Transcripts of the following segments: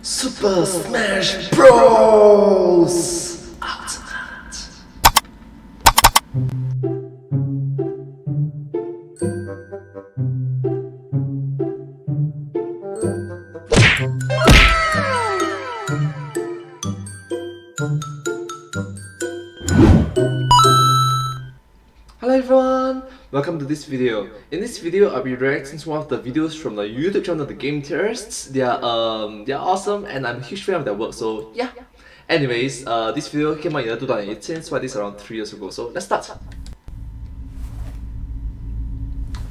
Super Smash Bros. Ultimate. Hello everyone, welcome to this video. In this video, I'll be reacting to one of the videos from the YouTube channel, the Game Theorists. They're awesome, and I'm a huge fan of their work. So yeah. Anyways, this video came out in 2018, so I think it's around 3 years ago. So let's start.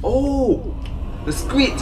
Oh, the squid.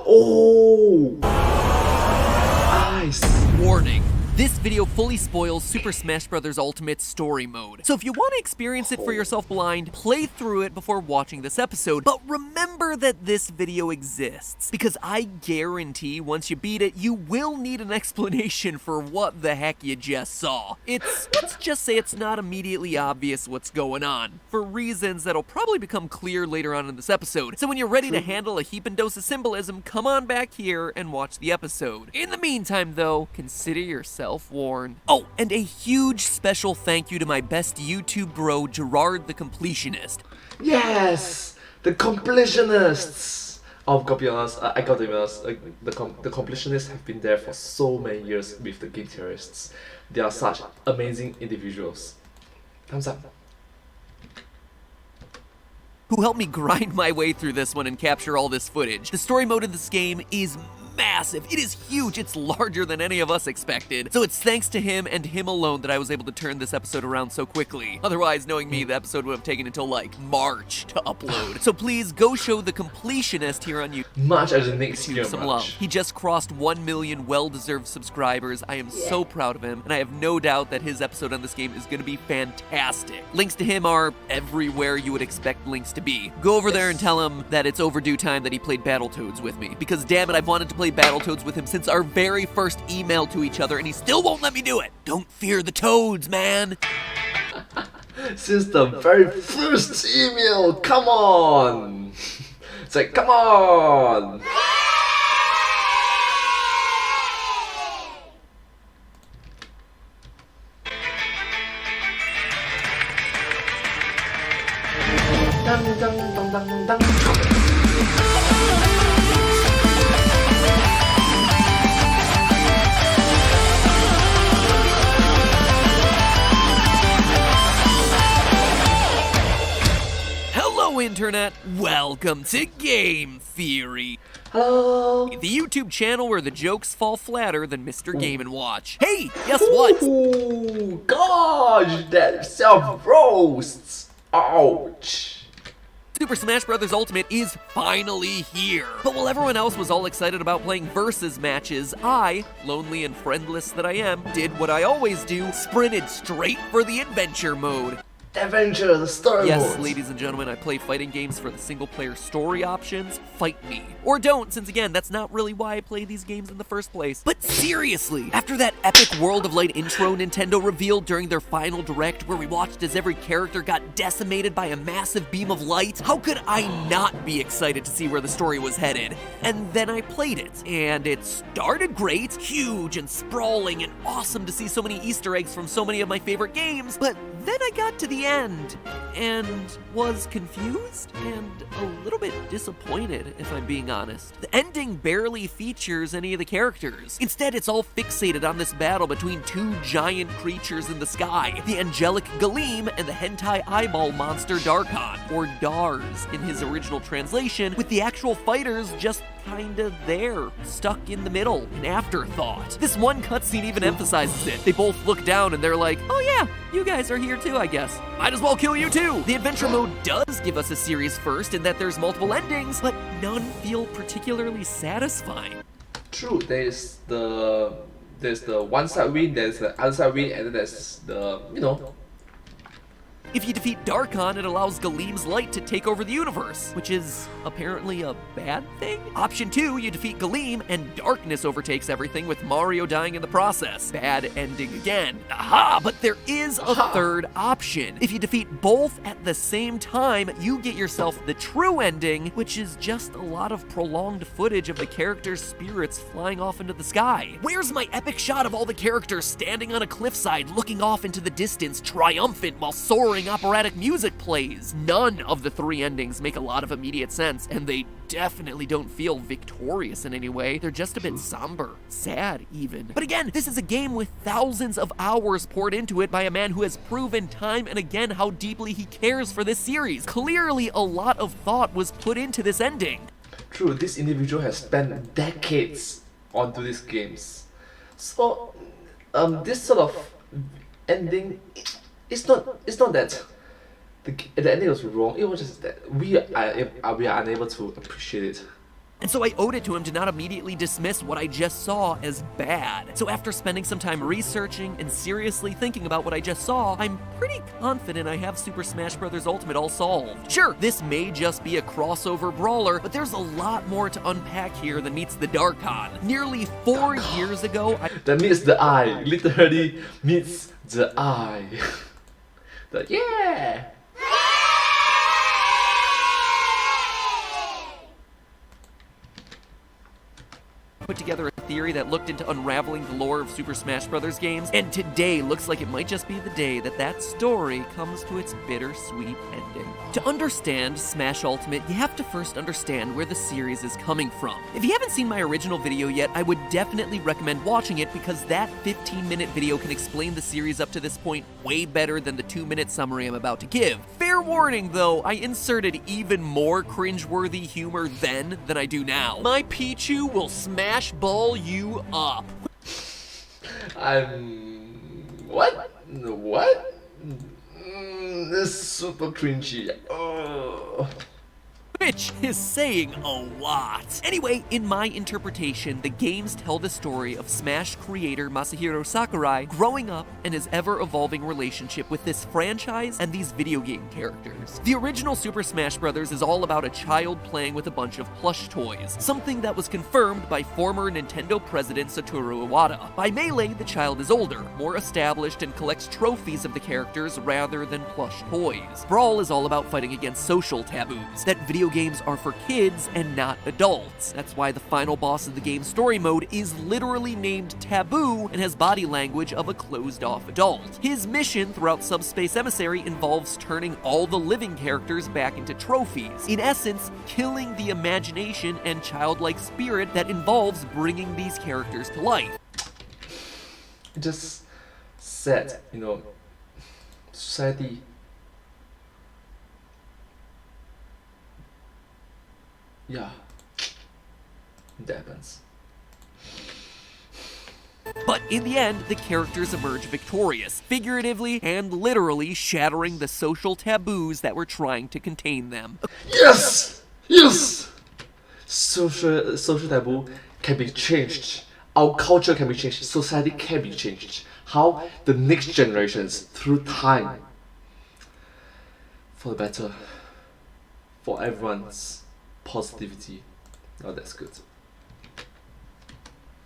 Oh, nice. Warning. This video fully spoils Super Smash Bros. Ultimate Story Mode. So if you want to experience it for yourself blind, play through it before watching this episode. But remember that this video exists, because I guarantee once you beat it, you will need an explanation for what the heck you just saw. Let's just say it's not immediately obvious what's going on, for reasons that'll probably become clear later on in this episode. So when you're ready to handle a heaping dose of symbolism, come on back here and watch the episode. In the meantime though, consider yourself warned. Oh, and a huge special thank you to my best YouTube bro, Gerard the Completionist. Yes, the completionists. Oh, gotta be honest, I gotta be honest, the completionists have been there for so many years with the Game Theorists. They are such amazing individuals. Thumbs up. Who helped me grind my way through this one and capture all this footage. The story mode of this game is massive. It is huge. It's larger than any of us expected. So it's thanks to him and him alone that I was able to turn this episode around so quickly. Otherwise, knowing me, the episode would have taken until like March to upload. So please go show the completionist here on YouTube March as the next year. some love. He just crossed 1 million well-deserved subscribers. I am so proud of him, and I have no doubt that his episode on this game is going to be fantastic. Links to him are everywhere you would expect links to be. Go over there and tell him that it's overdue time that he played Battletoads with me, because damn it, I've wanted to play Battletoads with him since our very first email to each other, and he still won't let me do it. Don't fear the toads, man. Since the very first email, come on. It's like, come on. Dang, dang, dang, dang, dang. Hello, Internet. Welcome to Game Theory. Hello. The YouTube channel where the jokes fall flatter than Mr. Game & Watch. Hey, guess what? Oh gosh, that self-roasts. Ouch. Super Smash Bros. Ultimate is finally here. But while everyone else was all excited about playing versus matches, I, lonely and friendless that I am, did what I always do, sprinted straight for the adventure mode. Adventure, the story Yes, mode. ladies and gentlemen, I play fighting games for the single-player story options. Fight me. Or don't, since again, that's not really why I play these games in the first place. But seriously, after that epic World of Light intro Nintendo revealed during their final direct where we watched as every character got decimated by a massive beam of light, how could I not be excited to see where the story was headed? And then I played it, and it started great, huge and sprawling and awesome to see so many Easter eggs from so many of my favorite games, but then I got to the end and was confused and a little bit disappointed, if I'm being honest. The ending barely features any of the characters. Instead, it's all fixated on this battle between two giant creatures in the sky, the angelic Galeem and the hentai eyeball monster Darkon, or Dars in his original translation, with the actual fighters just kinda there, stuck in the middle, an afterthought. This one cutscene even emphasizes it. They both look down and they're like, oh yeah, you guys are here too, I guess. Might as well kill you too! The adventure mode does give us a series first in that there's multiple endings, but none feel particularly satisfying. True, there's the one side win, there's the other side win, and then there's the, If you defeat Darkon, it allows Galeem's light to take over the universe, which is apparently a bad thing? Option 2, you defeat Galeem, and darkness overtakes everything with Mario dying in the process. Bad ending again. Aha! But there is a third option. If you defeat both at the same time, you get yourself the true ending, which is just a lot of prolonged footage of the characters' spirits flying off into the sky. Where's my epic shot of all the characters standing on a cliffside looking off into the distance, triumphant while soaring operatic music plays? None of the 3 endings make a lot of immediate sense, and they definitely don't feel victorious in any way. They're just a bit somber, sad even. But again, this is a game with thousands of hours poured into it by a man who has proven time and again how deeply he cares for this series. Clearly, a lot of thought was put into this ending. True, this individual has spent decades onto these games. So, this sort of ending, it's not that the ending was wrong. It was just that we are unable to appreciate it. And so I owed it to him to not immediately dismiss what I just saw as bad. So after spending some time researching and seriously thinking about what I just saw, I'm pretty confident I have Super Smash Bros. Ultimate all solved. Sure, this may just be a crossover brawler, but there's a lot more to unpack here than meets the Darkon. Nearly 4 years ago, That meets the eye, literally meets the eye. Yeah! put together a theory that looked into unraveling the lore of Super Smash Bros. Games, and today looks like it might just be the day that that story comes to its bittersweet ending. To understand Smash Ultimate, you have to first understand where the series is coming from. If you haven't seen my original video yet, I would definitely recommend watching it because that 15-minute video can explain the series up to this point way better than the 2-minute summary I'm about to give. Fair warning though, I inserted even more cringeworthy humor then than I do now. My Pichu will smash ball you up. What? What? This is super cringy. Oh. Which is saying a lot. Anyway, in my interpretation, the games tell the story of Smash creator Masahiro Sakurai growing up and his ever-evolving relationship with this franchise and these video game characters. The original Super Smash Bros. Is all about a child playing with a bunch of plush toys, something that was confirmed by former Nintendo president Satoru Iwata. By Melee, the child is older, more established, and collects trophies of the characters rather than plush toys. Brawl is all about fighting against social taboos, that video games are for kids and not adults. That's why the final boss of the game's story mode is literally named Taboo and has body language of a closed-off adult. His mission throughout Subspace Emissary involves turning all the living characters back into trophies. In essence, killing the imagination and childlike spirit that involves bringing these characters to life. Just sad, society. Yeah, that happens. But in the end, the characters emerge victorious, figuratively and literally shattering the social taboos that were trying to contain them. Yes! Yes! Social taboo can be changed. Our culture can be changed. Society can be changed. How? The next generations, through time. For the better. For everyone's positivity. Oh, that's good.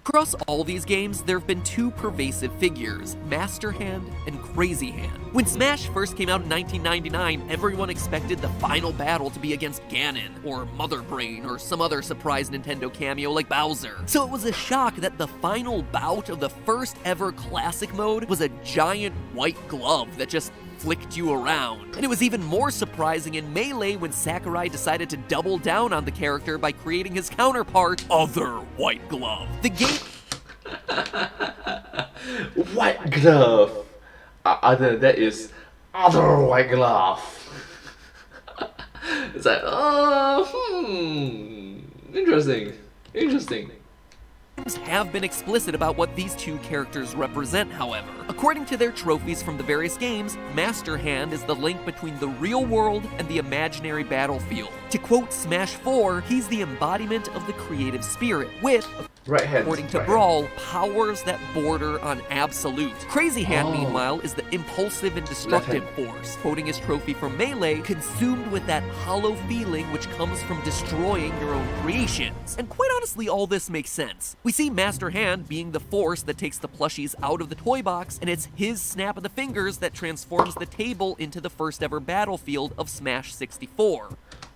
Across all these games, there have been two pervasive figures, Master Hand and Crazy Hand. When Smash first came out in 1999, everyone expected the final battle to be against Ganon, or Mother Brain, or some other surprise Nintendo cameo like Bowser. So it was a shock that the final bout of the first ever classic mode was a giant white glove that just flicked you around. And it was even more surprising in Melee when Sakurai decided to double down on the character by creating his counterpart, Other White Glove. The game... White Glove! Other than that is Other White Glove. It's like, interesting. Have been explicit about what these two characters represent, however. According to their trophies from the various games, Master Hand is the link between the real world and the imaginary battlefield. To quote Smash 4, he's the embodiment of the creative spirit, with Right hand. According to right Brawl, powers that border on absolute. Crazy Hand, Oh. meanwhile, is the impulsive and destructive force. Quoting his trophy from Melee, consumed with that hollow feeling which comes from destroying your own creations. And quite honestly, all this makes sense. We see Master Hand being the force that takes the plushies out of the toy box, and it's his snap of the fingers that transforms the table into the first ever battlefield of Smash 64.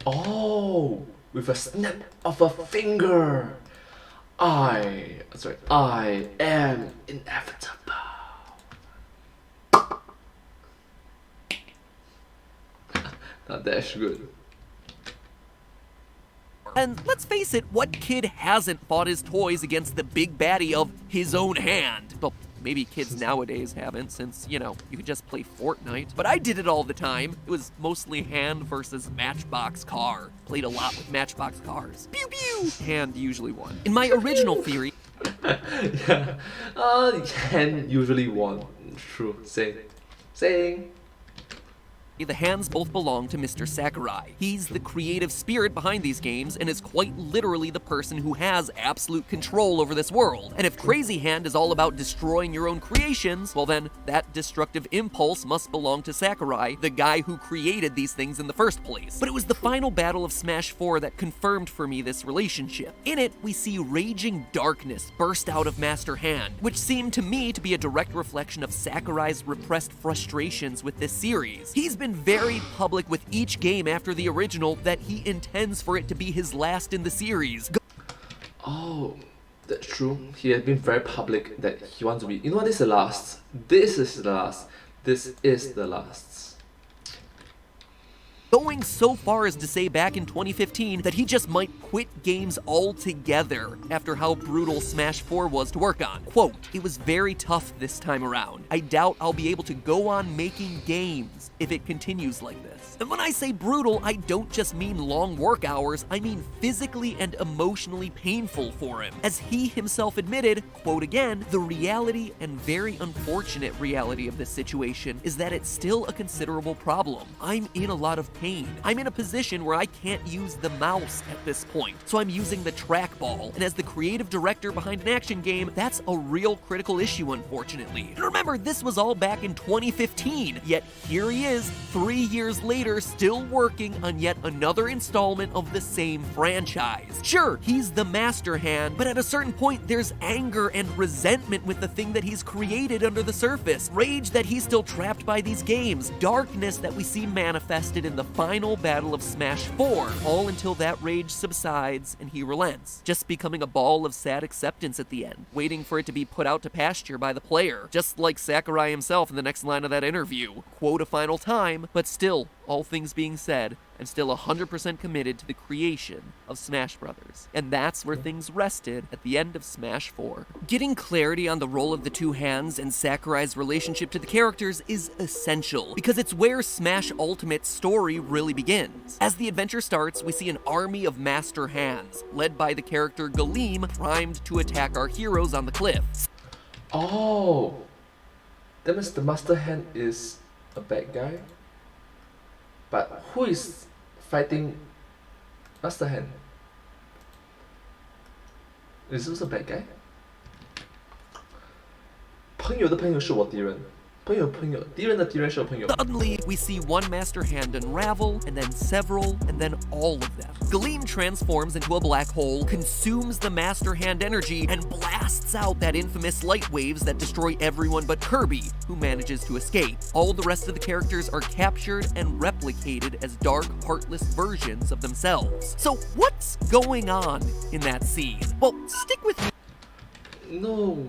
Oh, with a snap of a finger. I am inevitable. Now that's good. And let's face it, what kid hasn't fought his toys against the big baddie of his own hand? Well, maybe kids nowadays haven't, since, you know, you can just play Fortnite. But I did it all the time. It was mostly hand versus Matchbox car. Played a lot with Matchbox cars. Pew pew! Hand usually won. In my original theory, Yeah. Hand usually won. True. Saying. the hands both belong to Mr. Sakurai. He's the creative spirit behind these games and is quite literally the person who has absolute control over this world. And if Crazy Hand is all about destroying your own creations, well then, that destructive impulse must belong to Sakurai, the guy who created these things in the first place. But it was the final battle of Smash 4 that confirmed for me this relationship. In it, we see raging darkness burst out of Master Hand, which seemed to me to be a direct reflection of Sakurai's repressed frustrations with this series. He's been very public with each game after the original that he intends for it to be his last in the series. Oh, that's true. He has been very public that he wants to be. You know what? This is the last. This is the last. This is the last. Going so far as to say back in 2015 that he just might quit games altogether after how brutal Smash 4 was to work on. Quote, "It was very tough this time around. I doubt I'll be able to go on making games if it continues like this." And when I say brutal, I don't just mean long work hours, I mean physically and emotionally painful for him. As he himself admitted, quote again, "The reality and very unfortunate reality of this situation is that it's still a considerable problem. I'm in a lot of pain. I'm in a position where I can't use the mouse at this point, so I'm using the trackball. And as the creative director behind an action game, that's a real critical issue, unfortunately." And remember, this was all back in 2015, yet here he is, 3 years later, still working on yet another installment of the same franchise. Sure, he's the Master Hand, but at a certain point, there's anger and resentment with the thing that he's created under the surface, rage that he's still trapped by these games, darkness that we see manifested in the final battle of Smash 4, all until that rage subsides and he relents, just becoming a ball of sad acceptance at the end, waiting for it to be put out to pasture by the player, just like Sakurai himself in the next line of that interview. Quote a final time, but still, all things being said, I'm still 100% committed to the creation of Smash Brothers. And that's where things rested at the end of Smash 4. Getting clarity on the role of the two hands and Sakurai's relationship to the characters is essential, because it's where Smash Ultimate's story really begins. As the adventure starts, we see an army of Master Hands, led by the character Galeem, primed to attack our heroes on the cliff. Oh, that means the Master Hand is a bad guy? But who is fighting Master Hand? Is this a bad guy? 朋友的朋友是我敌人，朋友朋友，敌人的敌人是我朋友。 Suddenly, we see one Master Hand unravel, and then several, and then all of them. Galeem transforms into a black hole, consumes the Master Hand energy, and blasts out that infamous light waves that destroy everyone but Kirby, who manages to escape. All the rest of the characters are captured and replicated as dark, heartless versions of themselves. So what's going on in that scene? Well, stick with me. No.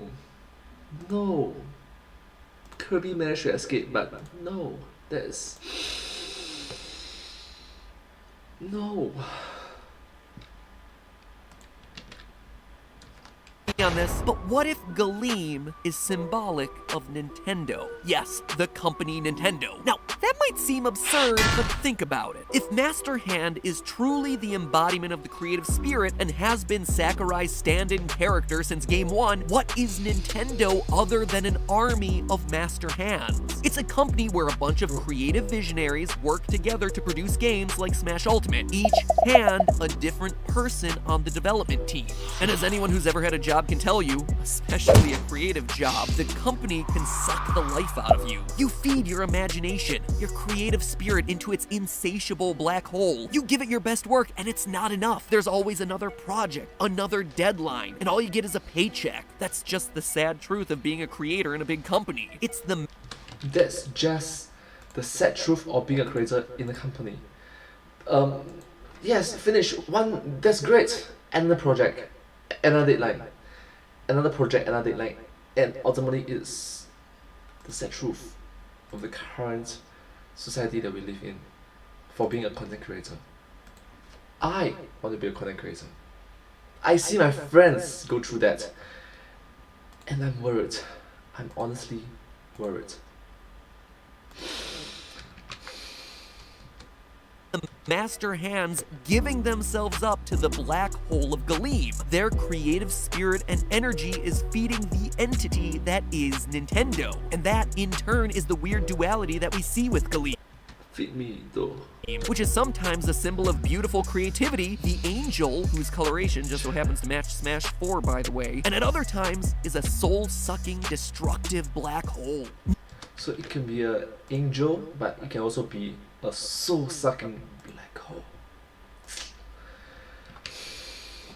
Kirby managed to escape, but no, that's... No. on this, but what if Galeem is symbolic of Nintendo? Yes, the company Nintendo. Now, that might seem absurd, but think about it. If Master Hand is truly the embodiment of the creative spirit and has been Sakurai's stand-in character since Game 1, what is Nintendo other than an army of Master Hands? It's a company where a bunch of creative visionaries work together to produce games like Smash Ultimate, each hand a different person on the development team. And as anyone who's ever had a job can tell you, especially a creative job, the company can suck the life out of you. You feed your imagination, your creative spirit into its insatiable black hole. You give it your best work and it's not enough. There's always another project, another deadline, and all you get is a paycheck. That's just the sad truth of being a creator in a big company. That's just the sad truth of being a creator in a company. Yes, finish one, that's great. Another project, another deadline. Another project, another deadline. And ultimately it's the sad truth of the current society that we live in for being a content creator. I want to be a content creator. I see my friends go through that. And I'm worried. I'm honestly worried. Master Hands giving themselves up to the black hole of Galeem. Their creative spirit and energy is feeding the entity that is Nintendo. And that, in turn, is the weird duality that we see with Galeem. Feed me though. Which is sometimes a symbol of beautiful creativity, the angel, whose coloration just so happens to match Smash 4, by the way, and at other times is a soul-sucking, destructive black hole. So it can be an angel, but it can also be a soul-sucking black hole.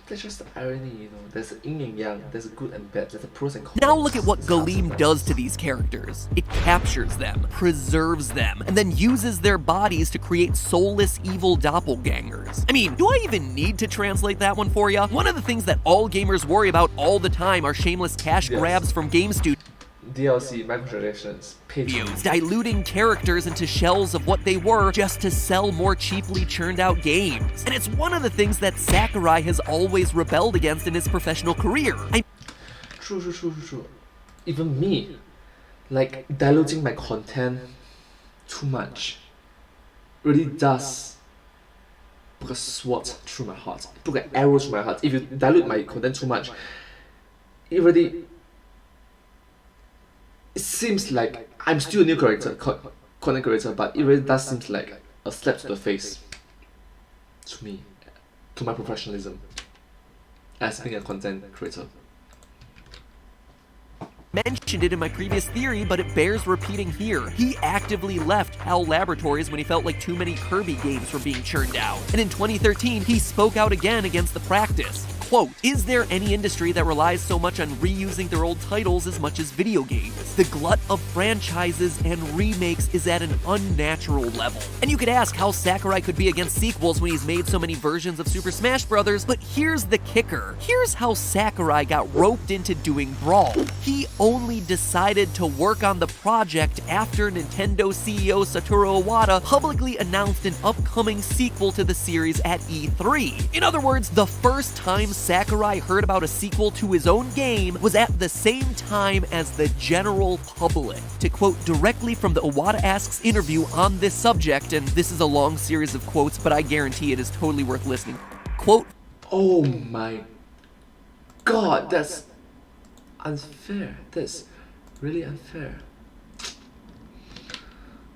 That's just the irony, you know. There's yin and yang, there's a good and bad, there's a pros and cons. Now look at what Galeem does to these characters. It captures them, preserves them, and then uses their bodies to create soulless evil doppelgangers. I mean, do I even need to translate that one for ya? One of the things that all gamers worry about all the time are shameless cash grabs from game studios. DLC, microtransactions, Patreon. Diluting characters into shells of what they were just to sell more cheaply churned out games. And it's one of the things that Sakurai has always rebelled against in his professional career. True. Even me, like diluting my content too much, really does put a sword through my heart, put an arrow through my heart. If you dilute my content too much, it really, it seems like I'm still a new content creator, but it really does seem like a slap to the face to me, to my professionalism as being a content creator. Mentioned it in my previous theory, but it bears repeating here. He actively left HAL Laboratories when he felt like too many Kirby games were being churned out. And in 2013, he spoke out again against the practice. Quote, "Is there any industry that relies so much on reusing their old titles as much as video games? The glut of franchises and remakes is at an unnatural level." And you could ask how Sakurai could be against sequels when he's made so many versions of Super Smash Bros., but here's the kicker. Here's how Sakurai got roped into doing Brawl. He only decided to work on the project after Nintendo CEO Satoru Iwata publicly announced an upcoming sequel to the series at E3. In other words, the first time Sakurai heard about a sequel to his own game was at the same time as the general public. To quote directly from the Iwata Asks interview on this subject, and this is a long series of quotes, but I guarantee it is totally worth listening. Quote, "Oh my god, that's unfair. That's really unfair."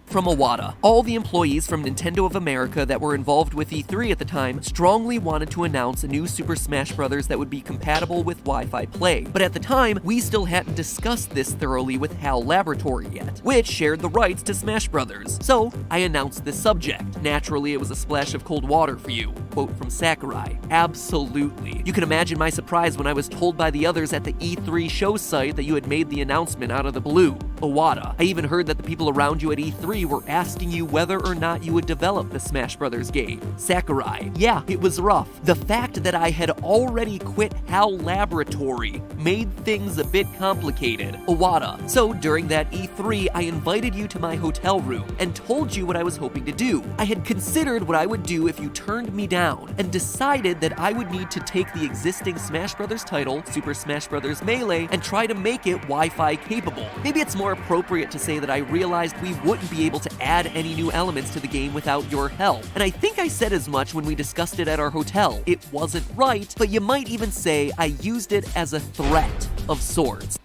From Iwata, all the employees from Nintendo of America that were involved with E3 at the time strongly wanted to announce a new Super Smash Bros. That would be compatible with Wi-Fi play. But at the time, we still hadn't discussed this thoroughly with HAL Laboratory yet, which shared the rights to Smash Bros. So, I announced this subject. Naturally, it was a splash of cold water for you. Quote from Sakurai, "Absolutely. You can imagine my surprise when I was told by the others at the E3 show site that you had made the announcement out of the blue." Iwata. I even heard that the people around you at E3 were asking you whether or not you would develop the Smash Brothers game. Sakurai. Yeah, it was rough. The fact that I had already quit HAL Laboratory made things a bit complicated. Iwata. So during that E3, I invited you to my hotel room and told you what I was hoping to do. I had considered what I would do if you turned me down and decided that I would need to take the existing Smash Brothers title, Super Smash Bros. Melee, and try to make it Wi-Fi capable. Maybe it's more appropriate to say that I realized we wouldn't be able to add any new elements to the game without your help. And I think I said as much when we discussed it at our hotel. It wasn't right, but you might even say I used it as a threat of sorts.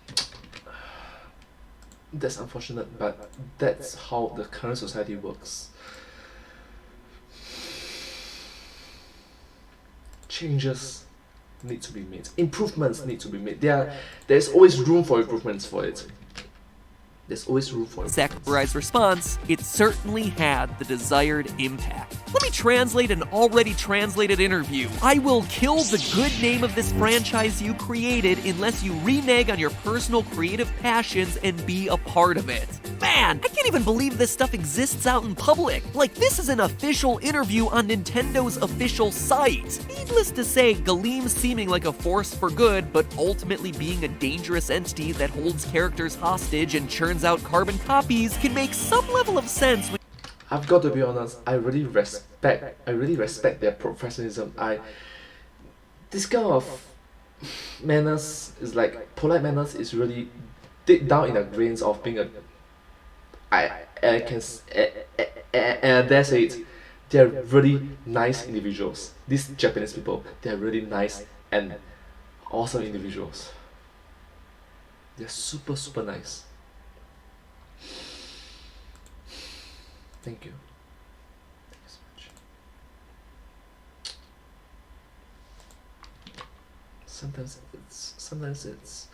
That's unfortunate, but that's how the current society works. Changes need to be made. Improvements need to be made. There's always room for improvements for it. There's always room for it. Sakurai's response, it certainly had the desired impact. Let me translate an already translated interview. I will kill the good name of this franchise you created unless you renege on your personal creative passions and be a part of it. Man, I can't even believe this stuff exists out in public. Like, this is an official interview on Nintendo's official site. Needless to say, Galeem seeming like a force for good, but ultimately being a dangerous entity that holds characters hostage and churns out carbon copies can make some level of sense when I've got to be honest, I really respect their professionalism. This kind of manners is like, polite manners is really deep down in the grains of being a, I dare say it, they're really nice individuals. These Japanese people, they're really nice and awesome individuals. They're super, super nice. Thank you. Thank you so much. Sometimes it's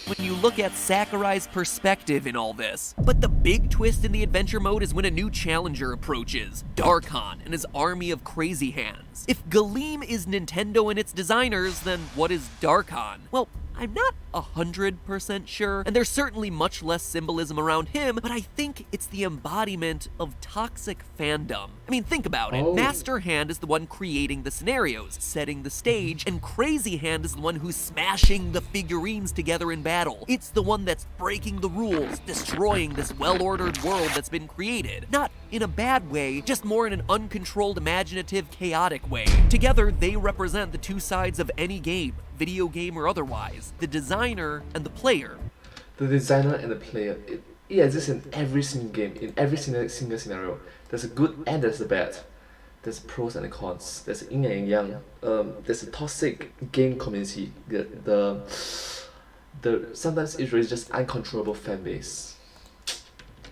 when you look at Sakurai's perspective in all this. But the big twist in the adventure mode is when a new challenger approaches, Darkon and his army of crazy hands. If Galeem is Nintendo and its designers, then what is Darkon? Well, I'm not 100% sure, and there's certainly much less symbolism around him, but I think it's the embodiment of toxic fandom. I mean, think about it. Master Hand is the one creating the scenarios, setting the stage, and Crazy Hand is the one who's smashing the figurines together in battle. It's the one that's breaking the rules, destroying this well-ordered world that's been created. Not in a bad way, just more in an uncontrolled, imaginative, chaotic way. Together, they represent the two sides of any game, video game or otherwise, the designer and the player. The designer and the player, it exists in every single game, in every single scenario. There's a good and there's a bad. There's pros and the cons. There's yin and yang. There's a toxic game community. The sometimes it's really just uncontrollable fan base.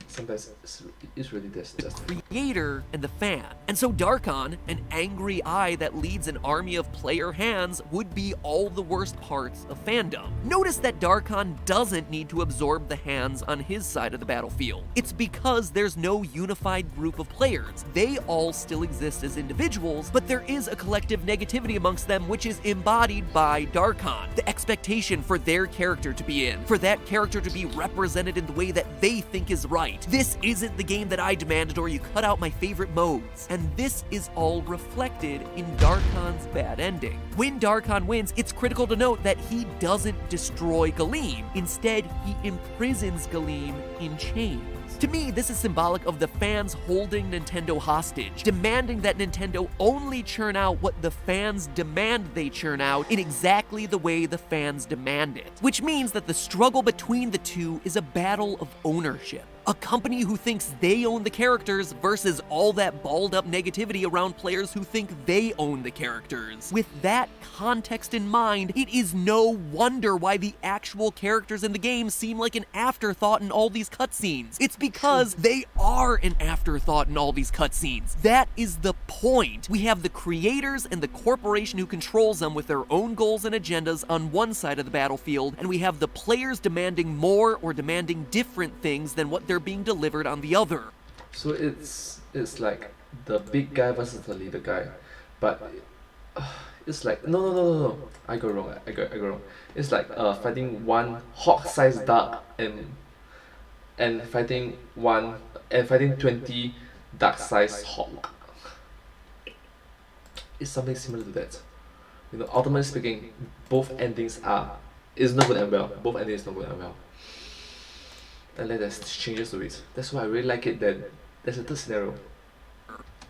Sometimes it's really just creator and the fan. And so Darkon, an angry eye that leads an army of player hands, would be all the worst parts of fandom. Notice that Darkon doesn't need to absorb the hands on his side of the battlefield. It's because there's no unified group of players. They all still exist as individuals, but there is a collective negativity amongst them which is embodied by Darkon. The expectation for their character to be in, for that character to be represented in the way that they think is right. This isn't the game that I demanded, or you cut out my favorite modes. And this is all reflected in Darkon's bad ending. When Darkon wins, it's critical to note that he doesn't destroy Galeem. Instead, he imprisons Galeem in chains. To me, this is symbolic of the fans holding Nintendo hostage, demanding that Nintendo only churn out what the fans demand they churn out in exactly the way the fans demand it. Which means that the struggle between the two is a battle of ownership. A company who thinks they own the characters versus all that balled up negativity around players who think they own the characters. With that context in mind, it is no wonder why the actual characters in the game seem like an afterthought in all these cutscenes. It's because they are an afterthought in all these cutscenes. That is the point. We have the creators and the corporation who controls them with their own goals and agendas on one side of the battlefield, and we have the players demanding more or demanding different things than what they're being delivered on the other. So it's like the big guy versus the little guy, but it's like no. I go wrong. It's like fighting one hawk-sized duck and and fighting 20 dark-sized hawk. It's something similar to that. You know, ultimately speaking, both endings is not good and well. Both endings is not good and well. And then there's changes to it. That's why I really like it that there's a third scenario.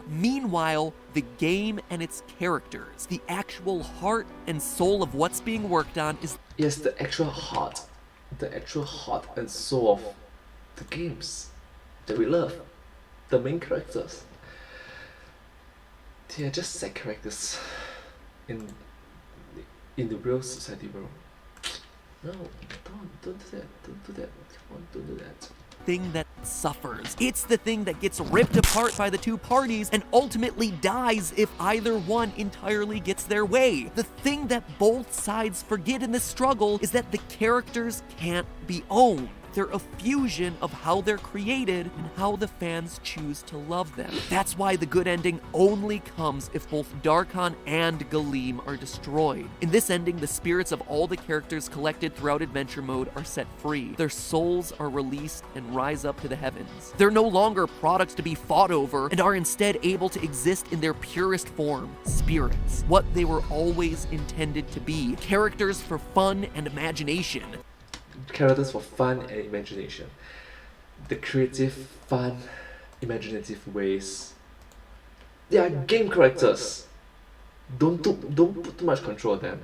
Meanwhile, the game and its characters, the actual heart and soul of what's being worked on is... Yes, the actual heart and soul of the games that we love. The main characters. They are just sad characters in the real society, bro. No, don't do that. Don't do that. Come on, don't do that. Thing that suffers. It's the thing that gets ripped apart by the two parties and ultimately dies if either one entirely gets their way. The thing that both sides forget in this struggle is that the characters can't be owned. They're a fusion of how they're created and how the fans choose to love them. That's why the good ending only comes if both Darkon and Galeem are destroyed. In this ending, the spirits of all the characters collected throughout Adventure Mode are set free. Their souls are released and rise up to the heavens. They're no longer products to be fought over and are instead able to exist in their purest form, spirits, what they were always intended to be, characters for fun and imagination. Characters for fun and imagination. The creative, fun, imaginative ways. They are game characters. Don't put too much control on them.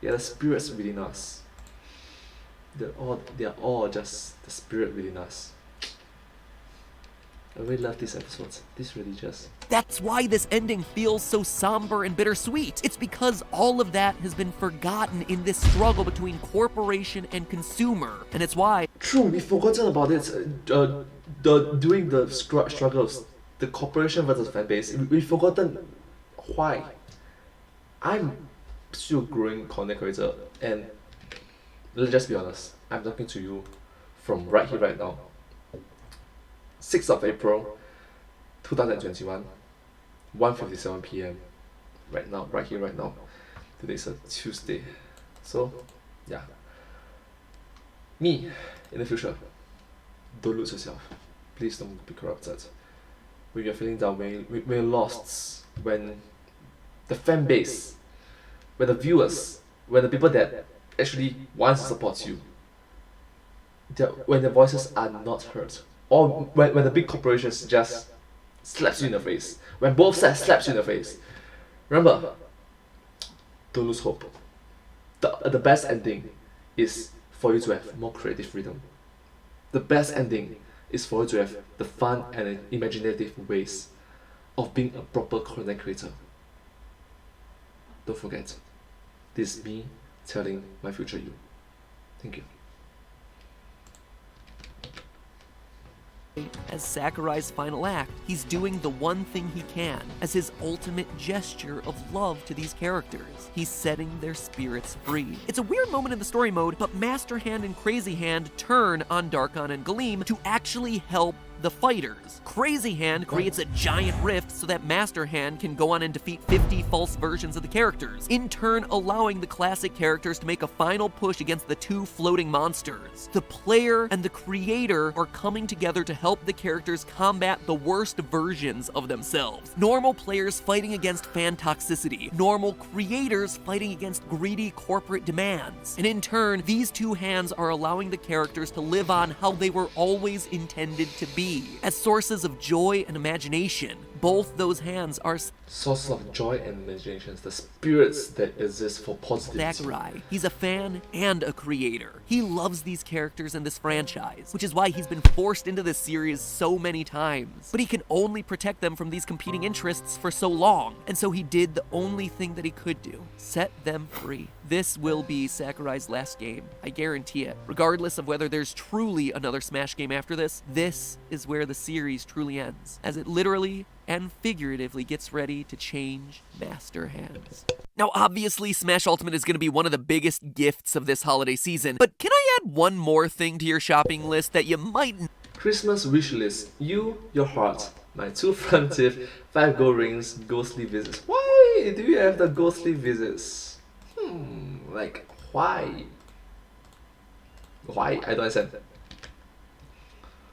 They are the spirits within us. They are all just the spirit within us. I really love these episodes. This really just... That's why this ending feels so somber and bittersweet. It's because all of that has been forgotten in this struggle between corporation and consumer. And it's why... True, we've forgotten about it. During the struggles, the corporation versus fan base, we've forgotten why. I'm still growing content creator, and let's just be honest, I'm talking to you from right here, right now. 6th of April, 2021, 1:57 PM. Right now, right here, right now. Today's a Tuesday. So, yeah. Me, in the future, don't lose yourself. Please don't be corrupted. When you're feeling down, when you're lost, when the fan base, when the viewers, when the people that actually want to support you, when the voices are not heard, or when the big corporations just slaps you in the face, when both sides slaps you in the face, remember, don't lose hope. The best ending is for you to have more creative freedom. The best ending is for you to have the fun and imaginative ways of being a proper content creator. Don't forget, this is me telling my future you. Thank you. As Sakurai's final act, he's doing the one thing he can as his ultimate gesture of love to these characters. He's setting their spirits free. It's a weird moment in the story mode, but Master Hand and Crazy Hand turn on Darkon and Galeem to actually help the fighters. Crazy Hand creates a giant rift so that Master Hand can go on and defeat 50 false versions of the characters, in turn allowing the classic characters to make a final push against the two floating monsters. The player and the creator are coming together to help the characters combat the worst versions of themselves. Normal players fighting against fan toxicity, normal creators fighting against greedy corporate demands. And in turn, these two hands are allowing the characters to live on how they were always intended to be, as sources of joy and imagination. Both those hands are sources of joy and imaginations, the spirits that exist for positivity. Sakurai. He's a fan and a creator. He loves these characters and this franchise, which is why he's been forced into this series so many times. But he can only protect them from these competing interests for so long, and so he did the only thing that he could do: set them free. This will be Sakurai's last game, I guarantee it. Regardless of whether there's truly another Smash game after this, this is where the series truly ends, as it literally and figuratively gets ready to change Master Hands. Now, obviously, Smash Ultimate is going to be one of the biggest gifts of this holiday season, but can I add one more thing to your shopping list that you might... Christmas wish list. You, your heart, my 2 front teeth, 5 gold rings, ghostly visits. Why do you have the ghostly visits? Like, why? Why? I don't understand.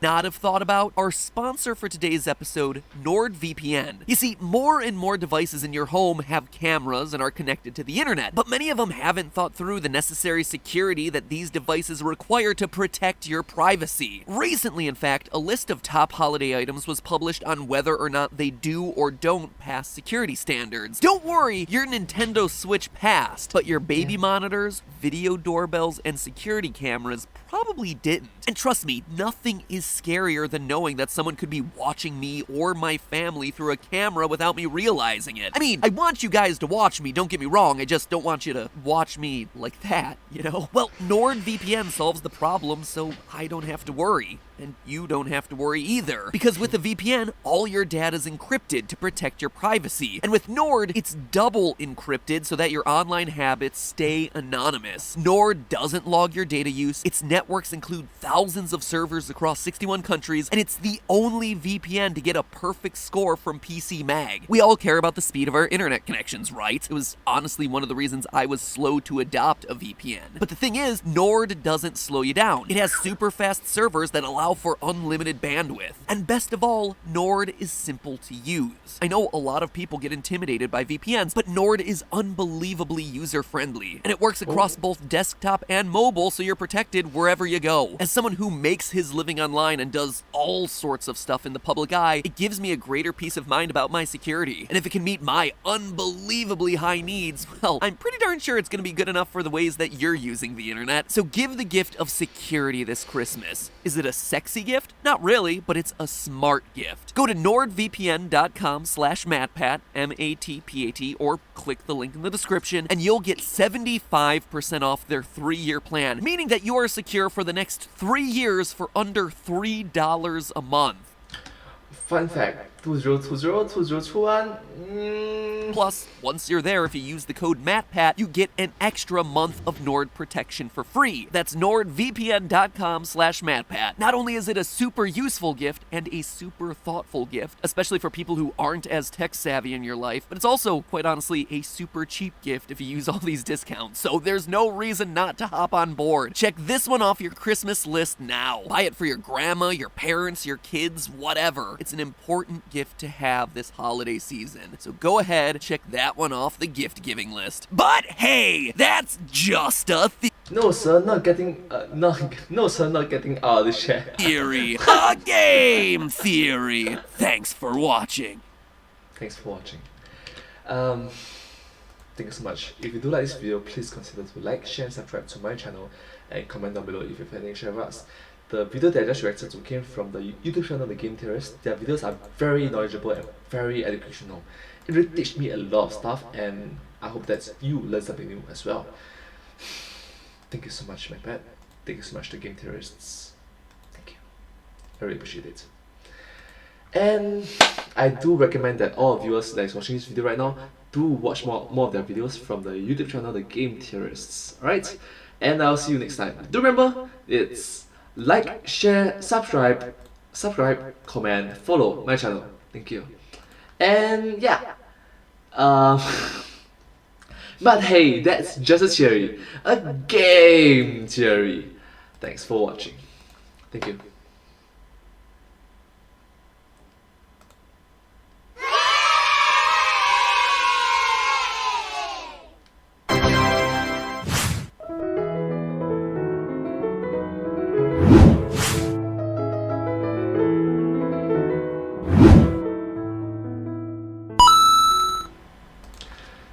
not have thought about? Our sponsor for today's episode, NordVPN. You see, more and more devices in your home have cameras and are connected to the internet, but many of them haven't thought through the necessary security that these devices require to protect your privacy. Recently, in fact, a list of top holiday items was published on whether or not they do or don't pass security standards. Don't worry, your Nintendo Switch passed, but your baby monitors, video doorbells, and security cameras probably didn't. And trust me, nothing is scarier than knowing that someone could be watching me or my family through a camera without me realizing it. I mean, I want you guys to watch me, don't get me wrong, I just don't want you to watch me like that, you know? Well, NordVPN solves the problem so I don't have to worry. And you don't have to worry either. Because with a VPN, all your data is encrypted to protect your privacy. And with Nord, it's double encrypted so that your online habits stay anonymous. Nord doesn't log your data use, its networks include thousands of servers across 61 countries, and it's the only VPN to get a perfect score from PC Mag. We all care about the speed of our internet connections, right? It was honestly one of the reasons I was slow to adopt a VPN. But the thing is, Nord doesn't slow you down. It has super fast servers that allow for unlimited bandwidth. And best of all, Nord is simple to use. I know a lot of people get intimidated by VPNs, but Nord is unbelievably user-friendly, and it works across both desktop and mobile, so you're protected wherever you go. As someone who makes his living online and does all sorts of stuff in the public eye, it gives me a greater peace of mind about my security. And if it can meet my unbelievably high needs, well, I'm pretty darn sure it's gonna be good enough for the ways that you're using the internet. So give the gift of security this Christmas. Is it a sexy gift? Not really, but it's a smart gift. Go to nordvpn.com/matpat, M-A-T-P-A-T, or click the link in the description, and you'll get 75% off their 3-year plan, meaning that you are secure for the next 3 years for under $3 a month. Fun fact, 2020, 2021. Plus, once you're there, if you use the code MATPAT, you get an extra month of Nord protection for free. That's nordvpn.com/matpat. Not only is it a super useful gift and a super thoughtful gift, especially for people who aren't as tech savvy in your life, but it's also, quite honestly, a super cheap gift if you use all these discounts. So there's no reason not to hop on board. Check this one off your Christmas list now. Buy it for your grandma, your parents, your kids, whatever. It's an important gift to have this holiday season. So go ahead, check that one off the gift-giving list. But hey, that's just a No sir, not getting no sir, not getting out of the chair. theory. A game theory. Thanks for watching. Thanks for watching. Thank you so much. If you do like this video, please consider to like, share, and subscribe to my channel, and comment down below if you have anything to share with us. The video that I just reacted to came from the YouTube channel The Game Theorists. Their videos are very knowledgeable and very educational. It really teach me a lot of stuff, and I hope that you learn something new as well. Thank you so much, MATPAT. Thank you so much, The Game Theorists. Thank you. I really appreciate it. And I do recommend that all viewers that is watching this video right now do watch more of their videos from the YouTube channel The Game Theorists. Alright? And I'll see you next time. Do remember, it's like, share, subscribe, comment, follow my channel. Thank you. And yeah. But hey, that's just a theory. A game theory. Thanks for watching. Thank you.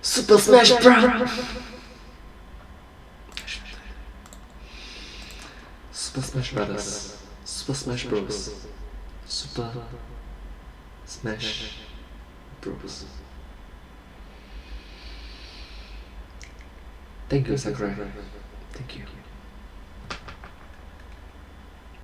Super Smash Bros. Super Smash Brothers. Super Smash Bros. Super Smash Bros. Thank you, Sakurai. Thank you.